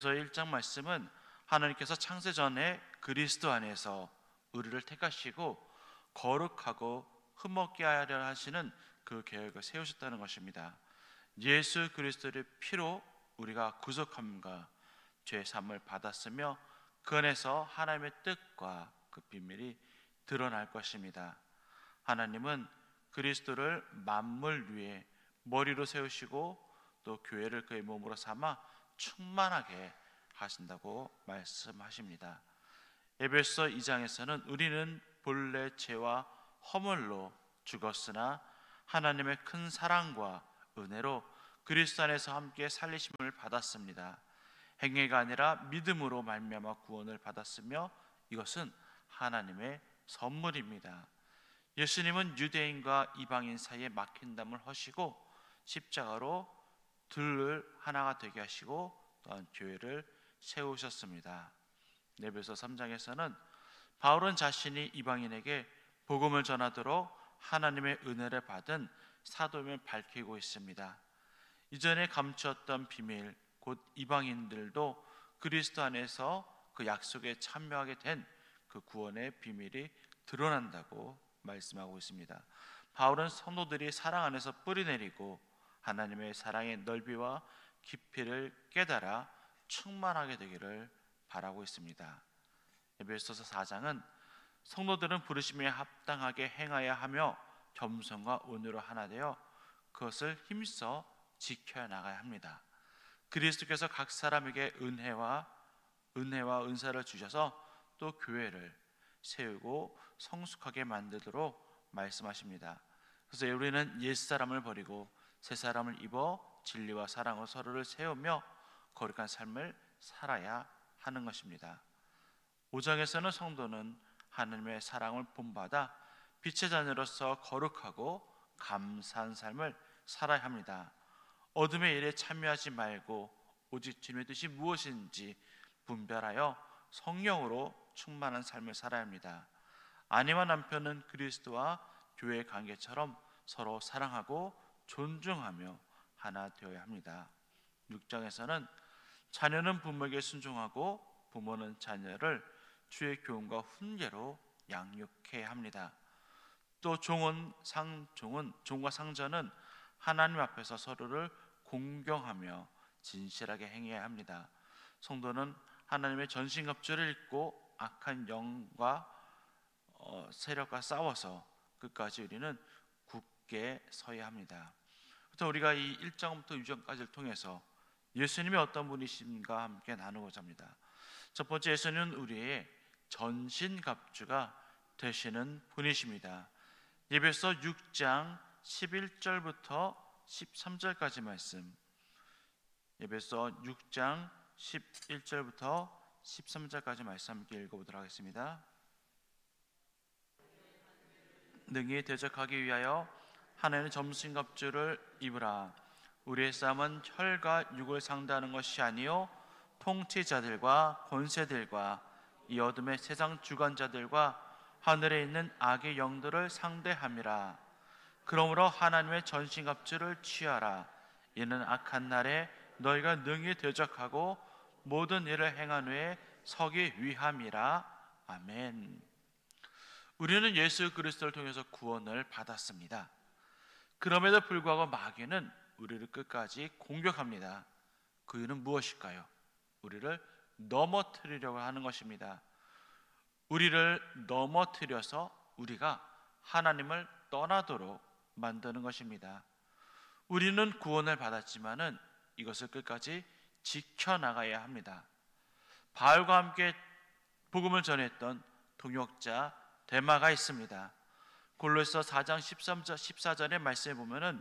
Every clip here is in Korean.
1장 말씀은 하나님께서 창세전에 그리스도 안에서 우리를 택하시고 거룩하고 흠없게 하려 하시는 그 계획을 세우셨다는 것입니다. 예수 그리스도의 피로 우리가 구속함과 죄 사함을 받았으며 그 안에서 하나님의 뜻과 그 비밀이 드러날 것입니다. 하나님은 그리스도를 만물 위에 머리로 세우시고 또 교회를 그의 몸으로 삼아 충만하게 하신다고 말씀하십니다. 에베소 2장에서는 우리는 본래 죄와 허물로 죽었으나 하나님의 큰 사랑과 은혜로 그리스도 안에서 함께 살리심을 받았습니다. 행위가 아니라 믿음으로 말미암아 구원을 받았으며 이것은 하나님의 선물입니다. 예수님은 유대인과 이방인 사이에 막힌 담을 허시고 십자가로 둘을 하나가 되게 하시고 또한 교회를 세우셨습니다. 에베소 3장에서는 바울은 자신이 이방인에게 복음을 전하도록 하나님의 은혜를 받은 사도임을 밝히고 있습니다. 이전에 감추었던 비밀, 곧 이방인들도 그리스도 안에서 그 약속에 참여하게 된 그 구원의 비밀이 드러난다고 말씀하고 있습니다. 바울은 성도들이 사랑 안에서 뿌리내리고 하나님의 사랑의 넓이와 깊이를 깨달아 충만하게 되기를 바라고 있습니다. 에베소서 4장은 성도들은 부르심에 합당하게 행하여야 하며 겸손과 온유로 하나 되어 그것을 힘써 지켜 나가야 합니다. 그리스도께서 각 사람에게 은혜와 은사를 주셔서 또 교회를 세우고 성숙하게 만들도록 말씀하십니다. 그래서 우리는 옛사람을 버리고 새사람을 입어 진리와 사랑으로 서로를 세우며 거룩한 삶을 살아야 하는 것입니다. 5장에서는 성도는 하나님의 사랑을 본받아 빛의 자녀로서 거룩하고 감사한 삶을 살아야 합니다. 어둠의 일에 참여하지 말고 오직 주님의 뜻이 무엇인지 분별하여 성령으로 충만한 삶을 살아야 합니다. 아내와 남편은 그리스도와 교회의 관계처럼 서로 사랑하고 존중하며 하나 되어야 합니다. 6장에서는 자녀는 부모에게 순종하고 부모는 자녀를 주의 교훈과 훈계로 양육해야 합니다. 또 종과 상전은 하나님 앞에서 서로를 공경하며 진실하게 행해야 합니다. 성도는 하나님의 전신갑주를 입고 악한 영과 세력과 싸워서 끝까지 우리는 굳게 서야 합니다. 우리가 이 1장부터 6장까지를 통해서 예수님이 어떤 분이신가 함께 나누고자 합니다. 첫 번째, 예수님은 우리의 전신갑주가 되시는 분이십니다. 에베소 6장 11절부터 13절까지 말씀, 에베소 6장 11절부터 13절까지 말씀 함께 읽어보도록 하겠습니다. 능히 대적하기 위하여 하나님의 전신갑주를 입으라. 우리의 싸움은 혈과 육을 상대하는 것이 아니요 통치자들과 권세들과 이 어둠의 세상 주관자들과 하늘에 있는 악의 영들을 상대함이라. 그러므로 하나님의 전신갑주를 취하라. 이는 악한 날에 너희가 능히 대적하고 모든 일을 행한 후에 서기 위함이라. 아멘. 우리는 예수 그리스도를 통해서 구원을 받았습니다. 그럼에도 불구하고 마귀는 우리를 끝까지 공격합니다. 그 이유는 무엇일까요? 우리를 넘어뜨리려고 하는 것입니다. 우리를 넘어뜨려서 우리가 하나님을 떠나도록 만드는 것입니다. 우리는 구원을 받았지만은 이것을 끝까지 지켜나가야 합니다. 바울과 함께 복음을 전했던 동역자 데마가 있습니다. 골로새서 4장 14절의 말씀에 보면은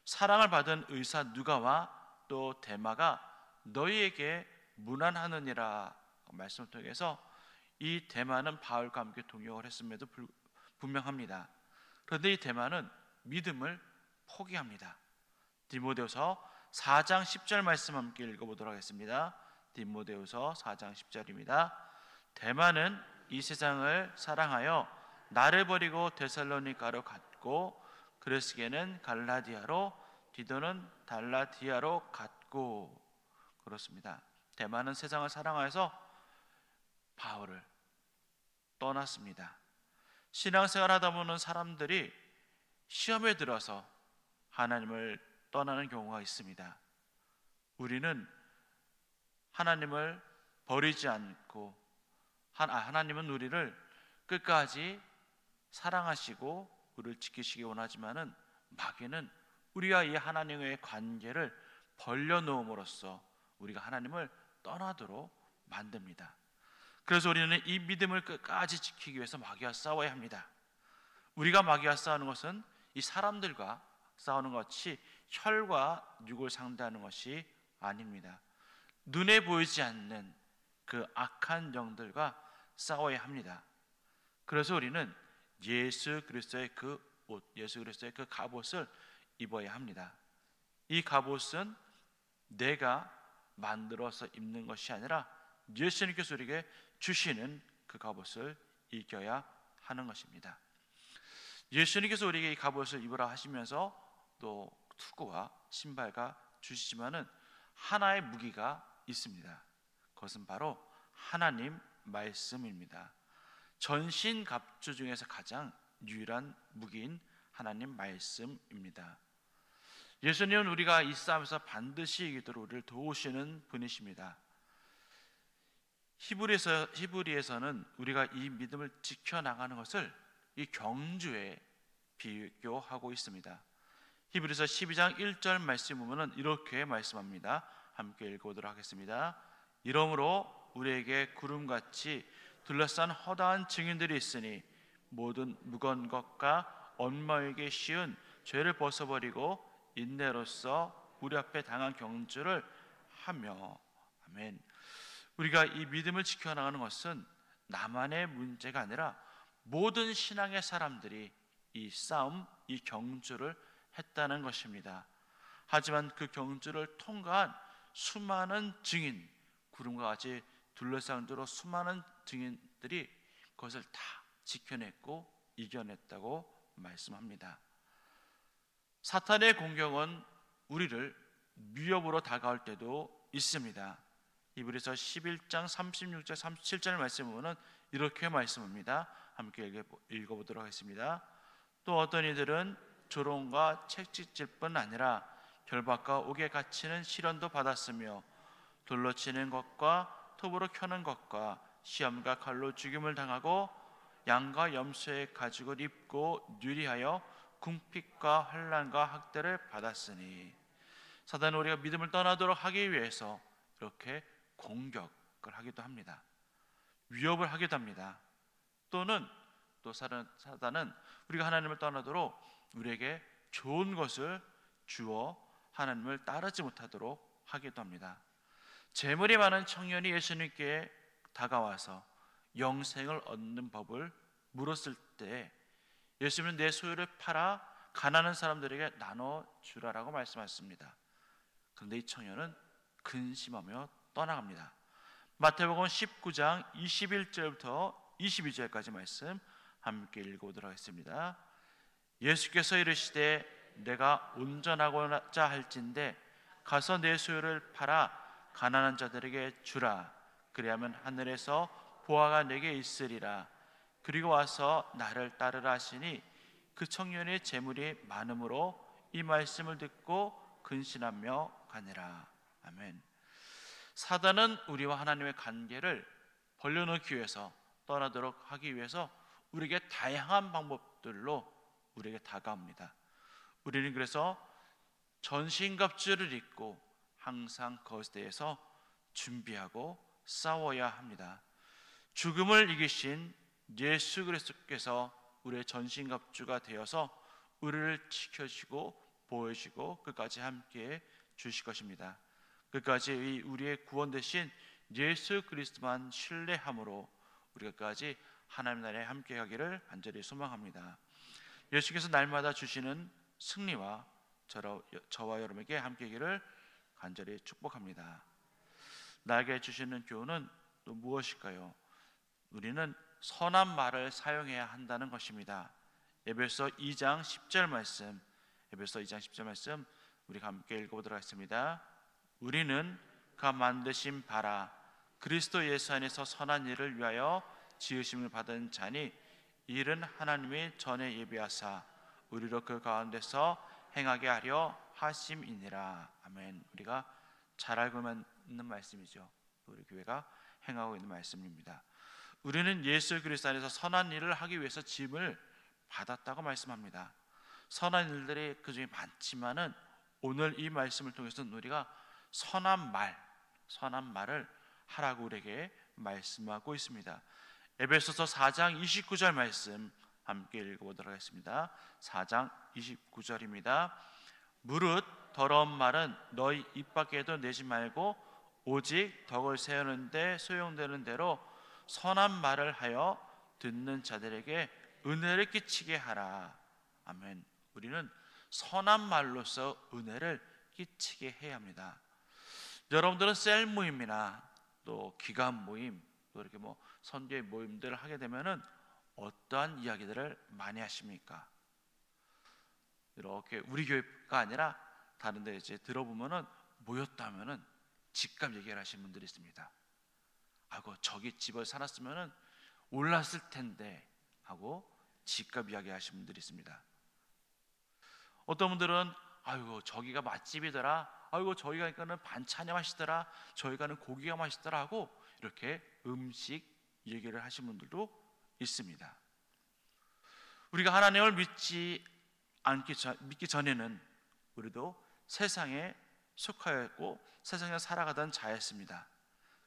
사랑을 받은 의사 누가와 또 데마가 너희에게 문안하느니라 말씀을 통해서 이 데마는 바울과 함께 동역을 했음에도 분명합니다. 그런데 이 데마는 믿음을 포기합니다. 디모데후서 4장 10절 말씀 함께 읽어보도록 하겠습니다. 디모데후서 4장 10절입니다. 데마는 이 세상을 사랑하여 나를 버리고 데살로니가로 갔고 그레스게는 갈라디아로 디도는 달라디아로 갔고 그렇습니다. 대마는 세상을 사랑하여서 바울을 떠났습니다. 신앙생활 하다 보는 사람들이 시험에 들어서 하나님을 떠나는 경우가 있습니다. 우리는 하나님을 버리지 않고 하나님은 우리를 끝까지 사랑하시고 우리를 지키시기 원하지만은 마귀는 우리와 이 하나님의 관계를 벌려놓음으로써 우리가 하나님을 떠나도록 만듭니다. 그래서 우리는 이 믿음을 끝까지 지키기 위해서 마귀와 싸워야 합니다. 우리가 마귀와 싸우는 것은 이 사람들과 싸우는 것 같이 혈과 육을 상대하는 것이 아닙니다. 눈에 보이지 않는 그 악한 영들과 싸워야 합니다. 그래서 우리는 예수 그리스도의 그 옷, 예수 그리스도의 그 갑옷을 입어야 합니다. 이 갑옷은 내가 만들어서 입는 것이 아니라 예수님께서 우리에게 주시는 그 갑옷을 입어야 하는 것입니다. 예수님께서 우리에게 이 갑옷을 입으라 하시면서 또 투구와 신발과 주시지만은 하나의 무기가 있습니다. 그것은 바로 하나님 말씀입니다. 전신갑주 중에서 가장 유일한 무기인 하나님 말씀입니다. 예수님은 우리가 이 싸움에서 반드시 이기도록 우리를 도우시는 분이십니다. 히브리에서는 우리가 이 믿음을 지켜나가는 것을 이 경주에 비교하고 있습니다. 히브리서 12장 1절 말씀 보면 이렇게 말씀합니다. 함께 읽어보도록 하겠습니다. 이러므로 우리에게 구름같이 둘러싼 허다한 증인들이 있으니 모든 무거운 것과 얽매이기 쉬운 죄를 벗어버리고 인내로써 우리 앞에 당한 경주를 하며. 아멘. 우리가 이 믿음을 지켜나가는 것은 나만의 문제가 아니라 모든 신앙의 사람들이 이 싸움, 이 경주를 했다는 것입니다. 하지만 그 경주를 통과한 수많은 증인, 구름과 같이 둘러싼 도로 수많은 증인들이 그것을 다 지켜냈고 이겨냈다고 말씀합니다. 사탄의 공격은 우리를 위협으로 다가올 때도 있습니다. 히브리서 11장 36절 37절 말씀을 보면 이렇게 말씀합니다. 함께 읽어보도록 하겠습니다. 또 어떤 이들은 조롱과 채찍질 뿐 아니라 결박과 옥에 갇히는 시련도 받았으며 돌로 치는 것과 톱으로 켜는 것과 시험과 칼로 죽임을 당하고 양과 염소의 가죽을 입고 유리하여 궁핍과 환난과 학대를 받았으니. 사단은 우리가 믿음을 떠나도록 하기 위해서 이렇게 공격을 하기도 합니다. 위협을 하기도 합니다. 또는 또 사단은 우리가 하나님을 떠나도록 우리에게 좋은 것을 주어 하나님을 따르지 못하도록 하기도 합니다. 재물이 많은 청년이 예수님께 다가와서 영생을 얻는 법을 물었을 때 예수님은 내 소유를 팔아 가난한 사람들에게 나눠주라라고 말씀하셨습니다. 그런데 이 청년은 근심하며 떠나갑니다. 마태복음 19장 21절부터 22절까지 말씀 함께 읽어보도록 하겠습니다. 예수께서 이르시되 내가 온전하고자 할진대 가서 내 소유를 팔아 가난한 자들에게 주라. 그리하면 하늘에서 보화가 내게 있으리라. 그리고 와서 나를 따르라 하시니 그 청년의 재물이 많음으로 이 말씀을 듣고 근신하며 가니라. 아멘. 사단은 우리와 하나님의 관계를 벌려놓기 위해서, 떠나도록 하기 위해서 우리에게 다양한 방법들로 우리에게 다가옵니다. 우리는 그래서 전신갑주를 입고 항상 그것에 대해서 준비하고 싸워야 합니다. 죽음을 이기신 예수 그리스도께서 우리의 전신갑주가 되어서 우리를 지켜주시고 보호해주시고 끝까지 함께해 주실 것입니다. 끝까지 우리의 구원 되신 예수 그리스도만 신뢰함으로 우리가 끝까지 하나님 나라에 함께하기를 간절히 소망합니다. 예수께서 날마다 주시는 승리와 저와 여러분에게 함께하기를 간절히 축복합니다. 나에게 주시는 교훈은 또 무엇일까요? 우리는 선한 말을 사용해야 한다는 것입니다. 에베소 2장 10절 말씀, 에베소 2장 10절 말씀 우리 함께 읽어보도록 하겠습니다. 우리는 그가 만드신 바라 그리스도 예수 안에서 선한 일을 위하여 지으심을 받은 자니 일은 하나님이 전에 예비하사 우리로 그 가운데서 행하게 하려 하심이니라. 아멘. 우리가 잘 알고 있는 말씀이죠. 우리 교회가 행하고 있는 말씀입니다. 우리는 예수 그리스도 안에서 선한 일을 하기 위해서 지음을 받았다고 말씀합니다. 선한 일들이 그중에 많지만은 오늘 이 말씀을 통해서는 우리가 선한 말을 하라고 우리에게 말씀하고 있습니다. 에베소서 4장 29절 말씀 함께 읽어보도록 하겠습니다. 4장 29절입니다. 무릇 더러운 말은 너희 입 밖에도 내지 말고 오직 덕을 세우는데 소용되는 대로 선한 말을 하여 듣는 자들에게 은혜를 끼치게 하라. 아멘. 우리는 선한 말로서 은혜를 끼치게 해야 합니다. 여러분들은 셀 모임이나 또 기관 모임, 또 이렇게 선교의 모임들을 하게 되면은 어떠한 이야기들을 많이 하십니까? 이렇게 우리 교회가 아니라 다른 데 이제 들어보면은 모였다면은 집값 얘기를 하시는 분들이 있습니다. 아이고 저기 집을 살았으면은 올랐을 텐데 하고 집값 이야기 하시는 분들이 있습니다. 어떤 분들은 아이고 저기가 맛집이더라, 아이고 저기 가니까는 반찬이 맛있더라, 저기 가는 고기가 맛있더라 하고 이렇게 음식 얘기를 하시는 분들도 있습니다. 우리가 하나님을 믿기 전에는 우리도 세상에 속하였고 세상에 살아가던 자였습니다.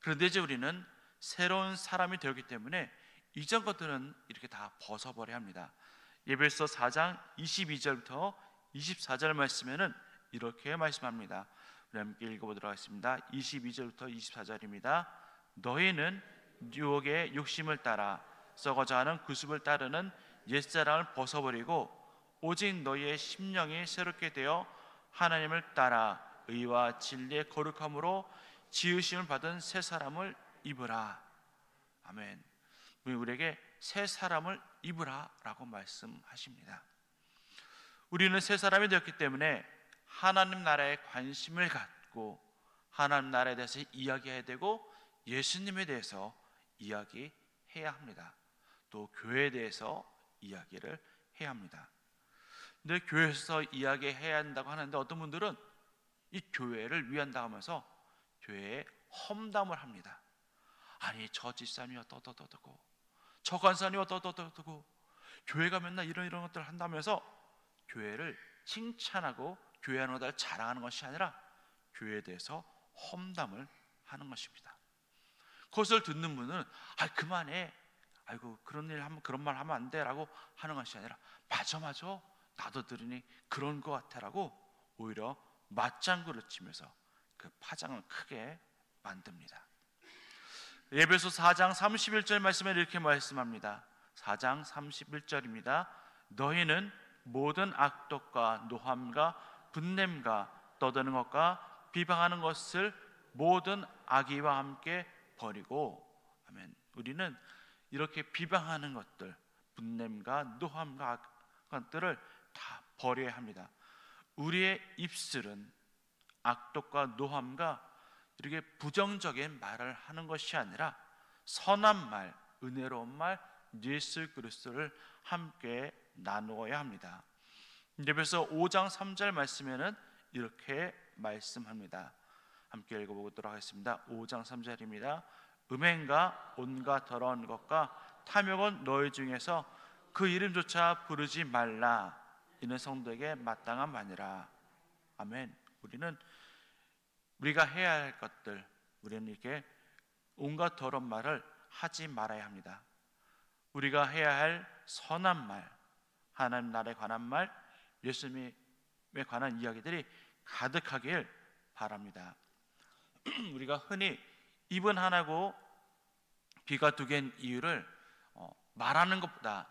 그런데 이제 우리는 새로운 사람이 되었기 때문에 이전 것들은 이렇게 다 벗어버려야 합니다. 에베소 4장 22절부터 24절 말씀에는 이렇게 말씀합니다. 우리 함께 읽어보도록 하겠습니다. 22절부터 24절입니다. 너희는 유혹의 욕심을 따라 썩어져가는 구습을 따르는 옛사람을 벗어버리고 오직 너희의 심령이 새롭게 되어 하나님을 따라 의와 진리의 거룩함으로 지으심을 받은 새 사람을 입으라. 아멘. 우리에게 새 사람을 입으라 라고 말씀하십니다. 우리는 새 사람이 되었기 때문에 하나님 나라에 관심을 갖고 하나님 나라에 대해서 이야기해야 되고 예수님에 대해서 이야기해야 합니다. 또 교회에 대해서 이야기를 해야 합니다. 근데 교회에서 이야기해야 한다고 하는데 어떤 분들은 이 교회를 위한다고 하면서 교회에 험담을 합니다. 아니 저 집사님이 어떠고 저 간사님이 어떠고 교회가 맨날 이런 것들을 한다면서 교회를 칭찬하고 교회 하는 것을 자랑하는 것이 아니라 교회에 대해서 험담을 하는 것입니다. 그것을 듣는 분은 그만해, 아이고 그런 말 하면 안 돼라고 하는 것이 아니라 맞아 나도 들으니 그런 것 같아라고 오히려 맞장구를 치면서 그 파장을 크게 만듭니다. 에베소 4장 31절 말씀에 이렇게 말씀합니다. 4장 31절입니다. 너희는 모든 악독과 노함과 분냄과 떠드는 것과 비방하는 것을 모든 악의와 함께 버리고, 아멘. 우리는 이렇게 비방하는 것들, 분냄과 노함과 것들을 다 버려야 합니다. 우리의 입술은 악독과 노함과 이렇게 부정적인 말을 하는 것이 아니라 선한 말, 은혜로운 말, 예수 그리스도를 함께 나누어야 합니다. 에베소 5장 3절 말씀에는 이렇게 말씀합니다. 함께 읽어보도록 하겠습니다. 5장 3절입니다. 음행과 온갖 더러운 것과 탐욕은 너희 중에서 그 이름조차 부르지 말라. 이는 성도에게 마땅한 바니라. 아멘. 우리가 해야 할 것들, 우리는 이렇게 온갖 더러운 말을 하지 말아야 합니다. 우리가 해야 할 선한 말, 하나님 나라에 관한 말, 예수님에 관한 이야기들이 가득하길 바랍니다. 우리가 흔히 입은 하나고 귀가 두 개인 이유를 말하는 것보다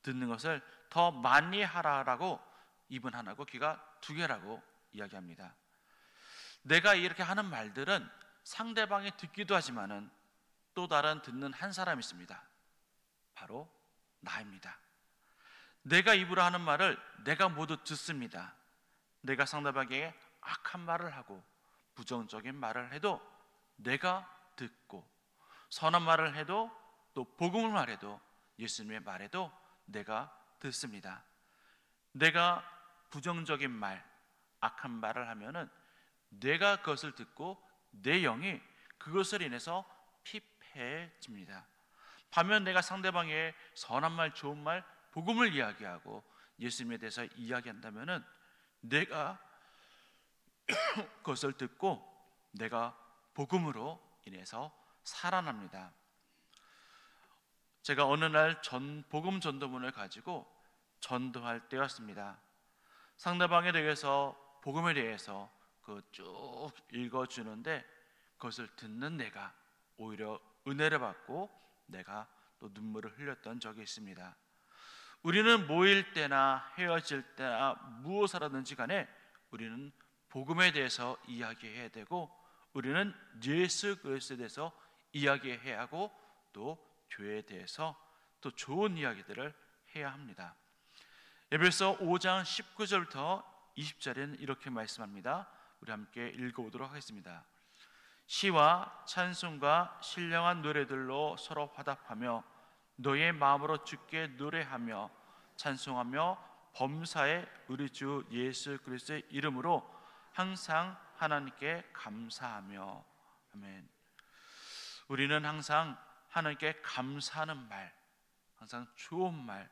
듣는 것을 더 많이 하라라고 입은 하나고 귀가 두 개라고 이야기합니다. 내가 이렇게 하는 말들은 상대방이 듣기도 하지만은 또 다른 듣는 한 사람이 있습니다. 바로 나입니다. 내가 입으로 하는 말을 내가 모두 듣습니다. 내가 상대방에게 악한 말을 하고 부정적인 말을 해도 내가 듣고, 선한 말을 해도 또 복음을 말해도 예수님의 말에도 내가 듣습니다. 내가 부정적인 말, 악한 말을 하면은 내가 그것을 듣고 내 영이 그것을 인해서 피폐해집니다. 반면 내가 상대방의 선한 말, 좋은 말, 복음을 이야기하고 예수님에 대해서 이야기한다면은 내가 그것을 듣고 내가 복음으로 인해서 살아납니다. 제가 어느 날 복음 전도문을 가지고 전도할 때였습니다. 상대방에 대해서 복음에 대해서 그 쭉 읽어주는데 그것을 듣는 내가 오히려 은혜를 받고 내가 또 눈물을 흘렸던 적이 있습니다. 우리는 모일 때나 헤어질 때나 무엇을 하든지 간에 우리는 복음에 대해서 이야기해야 되고, 우리는 예수 그리스도에 대해서 이야기해야 하고, 또 교회에 대해서 또 좋은 이야기들을 해야 합니다. 에베소 5장 19절부터 20절에는 이렇게 말씀합니다. 우리 함께 읽어보도록 하겠습니다. 시와 찬송과 신령한 노래들로 서로 화답하며 너의 마음으로 주께 노래하며 찬송하며 범사에 우리 주 예수 그리스도의 이름으로 항상 하나님께 감사하며. 아멘. 우리는 항상 하나님께 감사하는 말, 항상 좋은 말을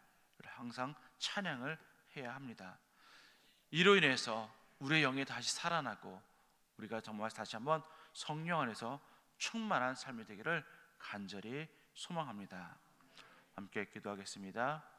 항상 찬양을 해야 합니다. 이로 인해서 우리의 영이 다시 살아나고 우리가 정말 다시 한번 성령 안에서 충만한 삶이 되기를 간절히 소망합니다. 함께 기도하겠습니다.